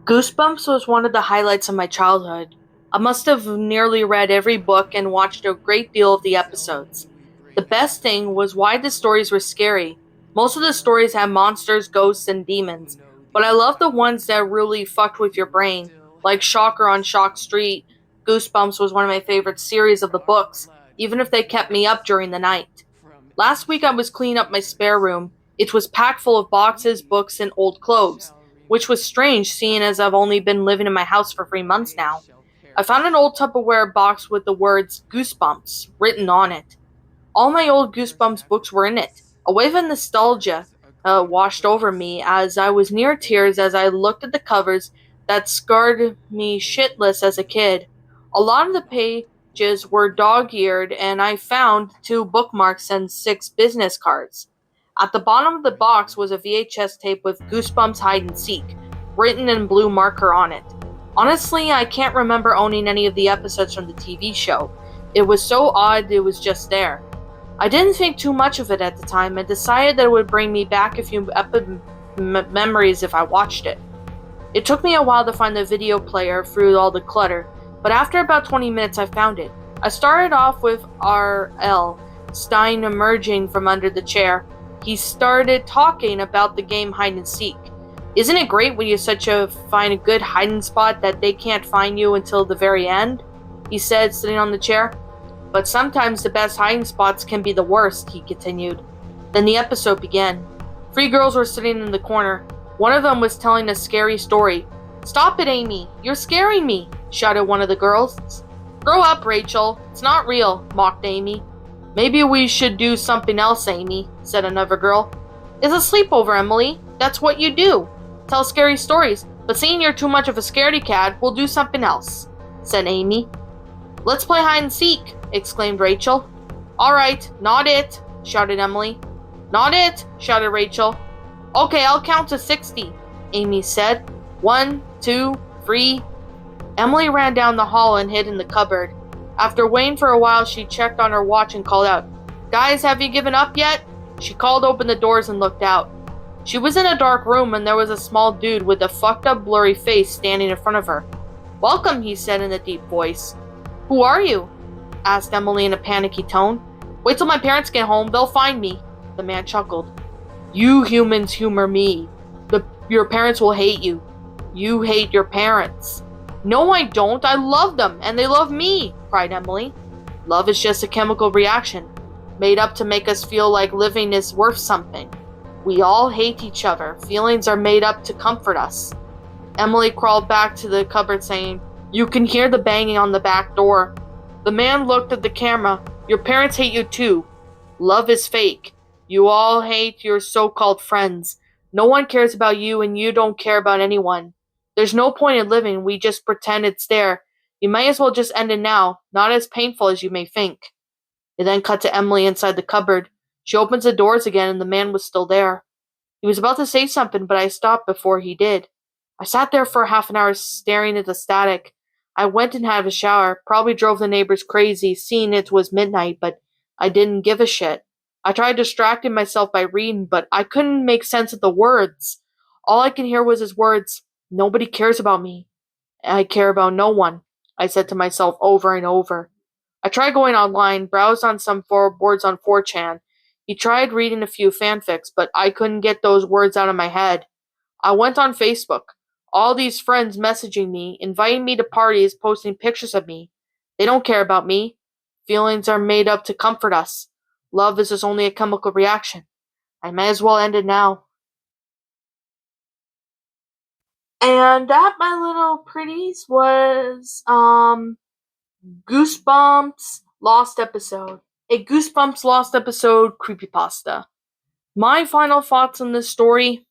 Goosebumps was one of the highlights of my childhood. I must have nearly read every book and watched a great deal of the episodes. The best thing was why the stories were scary. Most of the stories had monsters, ghosts, and demons, but I loved the ones that really fucked with your brain, like Shocker on Shock Street. Goosebumps was one of my favorite series of the books, even if they kept me up during the night. Last week I was cleaning up my spare room. It was packed full of boxes, books, and old clothes, which was strange seeing as I've only been living in my house for 3 months now. I found an old Tupperware box with the words Goosebumps written on it. All my old Goosebumps books were in it. A wave of nostalgia washed over me as I was near tears as I looked at the covers that scarred me shitless as a kid. A lot of the pages were dog-eared, and I found 2 bookmarks and 6 business cards. At the bottom of the box was a VHS tape with Goosebumps Hide and Seek, written in blue marker on it. Honestly, I can't remember owning any of the episodes from the TV show. It was so odd it was just there. I didn't think too much of it at the time and decided that it would bring me back a few memories if I watched it. It took me a while to find the video player through all the clutter, but after about 20 minutes I found it. I started off with R.L. Stein emerging from under the chair. He started talking about the game hide and seek. Isn't it great when you find a good hiding spot that they can't find you until the very end? He said, sitting on the chair. But sometimes the best hiding spots can be the worst, he continued. Then the episode began. 3 girls were sitting in the corner. One of them was telling a scary story. "Stop it, Amy! You're scaring me!" shouted one of the girls. "Grow up, Rachel. It's not real," mocked Amy. "Maybe we should do something else, Amy," said another girl. "It's a sleepover, Emily. That's what you do. Tell scary stories, but seeing you're too much of a scaredy cat, we'll do something else," said Amy. "Let's play hide and seek," exclaimed Rachel. "Alright, not it," shouted Emily. "Not it," shouted Rachel. "Okay, I'll count to 60, Amy said. 1, 2, 3. Emily ran down the hall and hid in the cupboard. After waiting for a while, she checked on her watch and called out, "Guys, have you given up yet?" She called open the doors and looked out. She was in a dark room and there was a small dude with a fucked up blurry face standing in front of her. "Welcome," he said in a deep voice. "Who are you?" asked Emily in a panicky tone. "Wait till my parents get home, they'll find me," the man chuckled. "You humans humor me. Your parents will hate you. You hate your parents." "No, I don't. I love them, and they love me," cried Emily. "Love is just a chemical reaction, made up to make us feel like living is worth something. We all hate each other. Feelings are made up to comfort us." Emily crawled back to the cupboard saying, "You can hear the banging on the back door." The man looked at the camera. "Your parents hate you too. Love is fake. You all hate your so-called friends. No one cares about you and you don't care about anyone. There's no point in living, we just pretend it's there. You might as well just end it now, not as painful as you may think." It then cut to Emily inside the cupboard. She opens the doors again and the man was still there. He was about to say something, but I stopped before he did. I sat there for half an hour staring at the static. I went and had a shower, probably drove the neighbors crazy, seeing it was midnight, but I didn't give a shit. I tried distracting myself by reading, but I couldn't make sense of the words. All I could hear was his words, "Nobody cares about me. I care about no one," I said to myself over and over. I tried going online, browsed on some boards on 4chan. He tried reading a few fanfics, but I couldn't get those words out of my head. I went on Facebook. All these friends messaging me, inviting me to parties, posting pictures of me. They don't care about me. Feelings are made up to comfort us. Love is just only a chemical reaction. I may as well end it now. And that, my little pretties, was Goosebumps Lost Episode. A Goosebumps Lost Episode creepypasta. My final thoughts on this story?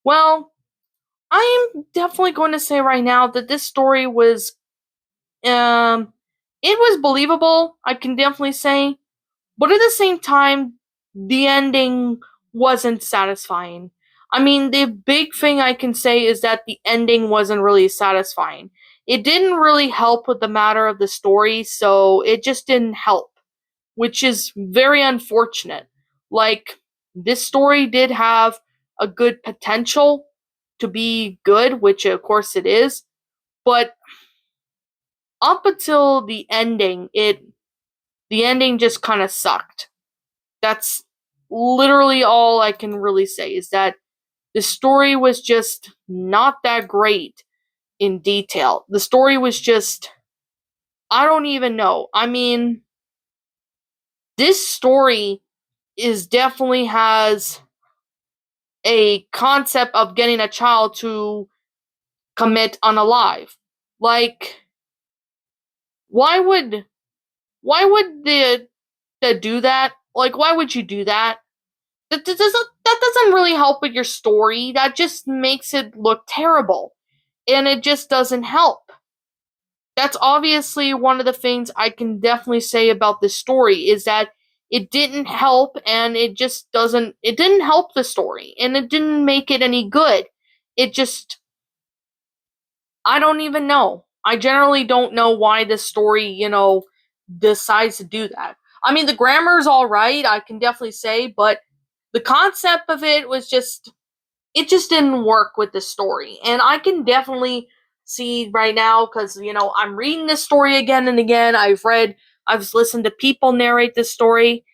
Well, I am definitely going to say right now that this story was, it was believable, I can definitely say, but at the same time, the ending wasn't satisfying. I mean, the big thing I can say is that the ending wasn't really satisfying. It didn't really help with the matter of the story, so it just didn't help, which is very unfortunate. Like, this story did have a good potential, to be good, which of course it is, but up until the ending, the ending just kind of sucked. That's literally all I can really say, is that the story was just not that great in detail. The story was just, I don't even know. I mean, this story definitely has a concept of getting a child to commit unalive. Like, why would they do that? Like, why would you do that? That doesn't really help with your story. That just makes it look terrible, and it just doesn't help. That's obviously one of the things I can definitely say about this story, is that it didn't help, and it didn't help the story, and it didn't make it any good. It just, I don't even know. I generally don't know why this story, decides to do that. I mean, the grammar's alright, I can definitely say, but the concept of it was just, it just didn't work with the story. And I can definitely see right now, because, I'm reading this story again and again. I've listened to people narrate this story,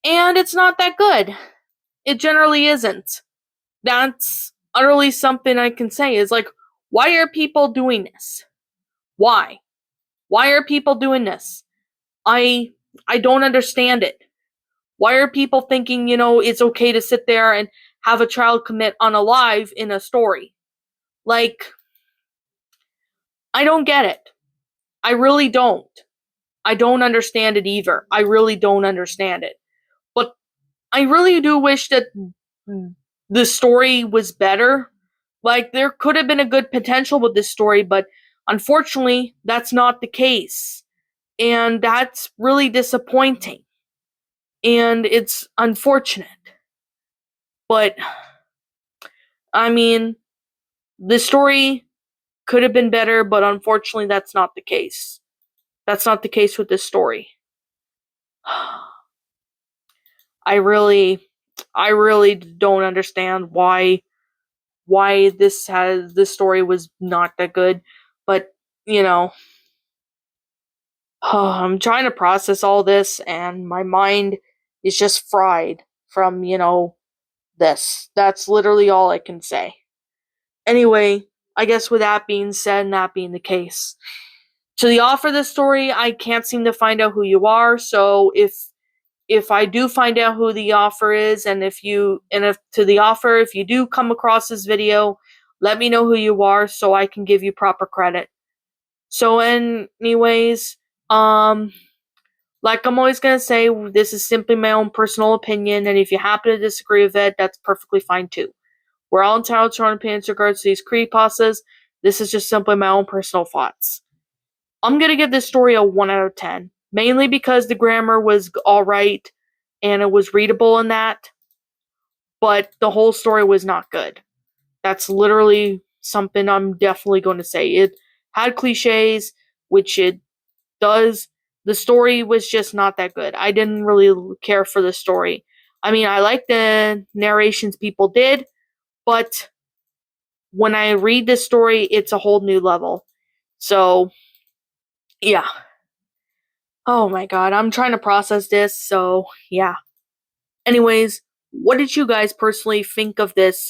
and it's not that good. It generally isn't. That's utterly something I can say, is like, why are people doing this? Why? Why are people doing this? I I don't understand it. Why are people thinking, it's okay to sit there and have a child commit unalive in a story? Like, I don't get it. I really don't. I don't understand it either. I really don't understand it. But I really do wish that the story was better. Like, there could have been a good potential with this story, but unfortunately, that's not the case. And that's really disappointing. And it's unfortunate. But, I mean, the story could have been better, but unfortunately, that's not the case. That's not the case with this story. I really, I really don't understand why this story was not that good, but you know, I'm trying to process all this, and my mind is just fried from this. That's literally all I can say. Anyway, I guess with that being said, and that being the case, to the author of this story, I can't seem to find out who you are. So if I do find out who the author is, and if to the author, if you do come across this video, let me know who you are so I can give you proper credit. So anyways, like I'm always gonna say, this is simply my own personal opinion, and if you happen to disagree with it, that's perfectly fine too. We're all entitled to our own opinions in regards to these creepypastas. This is just simply my own personal thoughts. I'm gonna give this story a 1 out of 10. Mainly because the grammar was alright and it was readable in that, but the whole story was not good. That's literally something I'm definitely going to say. It had cliches, which it does. The story was just not that good. I didn't really care for the story. I mean, I like the narrations people did, but when I read this story, it's a whole new level. So, yeah. Oh my god, I'm trying to process this, so yeah. Anyways, what did you guys personally think of this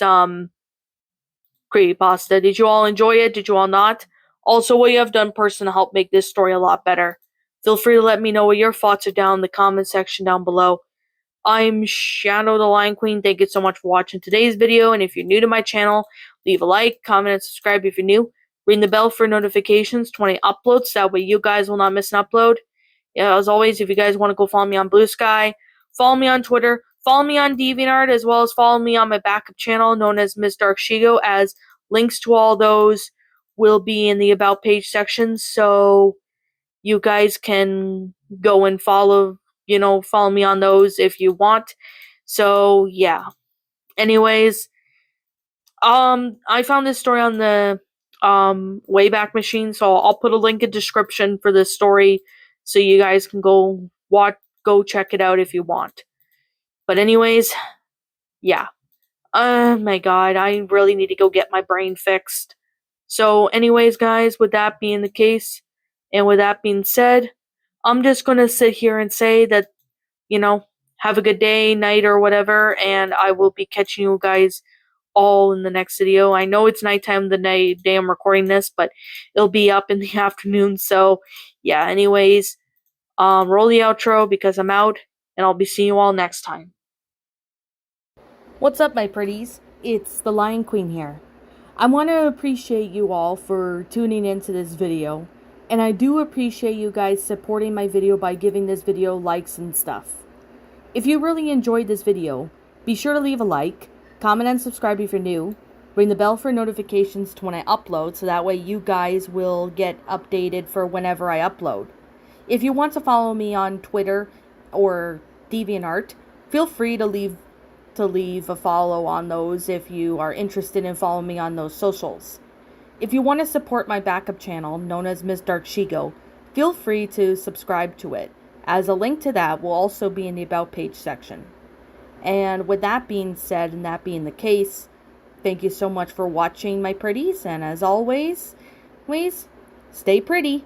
creepypasta? Did you all enjoy it? Did you all not? Also, what you have done personally to help make this story a lot better. Feel free to let me know what your thoughts are down in the comment section down below. I'm Shadow the Lion Queen. Thank you so much for watching today's video, and if you're new to my channel, leave a like, comment, and subscribe if you're new. Ring the bell for notifications, 20 uploads, that way you guys will not miss an upload. Yeah, as always, if you guys want to go follow me on Blue Sky, follow me on Twitter, follow me on DeviantArt, as well as follow me on my backup channel known as Ms. Dark Shigo, as links to all those will be in the About page section, so you guys can go and follow me on those if you want. So, yeah. Anyways, I found this story on the Wayback Machine, so I'll put a link in description for this story so you guys can go check it out if you want. But anyways, yeah. Oh my god, I really need to go get my brain fixed. So, anyways, guys, with that being the case, and with that being said, I'm just gonna sit here and say that, you know, have a good day, night, or whatever, and I will be catching you guys all in the next video. I know it's nighttime the day I'm recording this, but it'll be up in the afternoon. So, yeah, anyways, roll the outro because I'm out, and I'll be seeing you all next time. What's up, my pretties? It's the Lion Queen here. I want to appreciate you all for tuning into this video, and I do appreciate you guys supporting my video by giving this video likes and stuff. If you really enjoyed this video, be sure to leave a like, comment and subscribe if you're new, ring the bell for notifications to when I upload so that way you guys will get updated for whenever I upload. If you want to follow me on Twitter or DeviantArt, feel free to leave a follow on those if you are interested in following me on those socials. If you want to support my backup channel, known as Miss Dark Shigo, feel free to subscribe to it, as a link to that will also be in the About page section. And with that being said, and that being the case, thank you so much for watching, my pretties, and as always, stay pretty.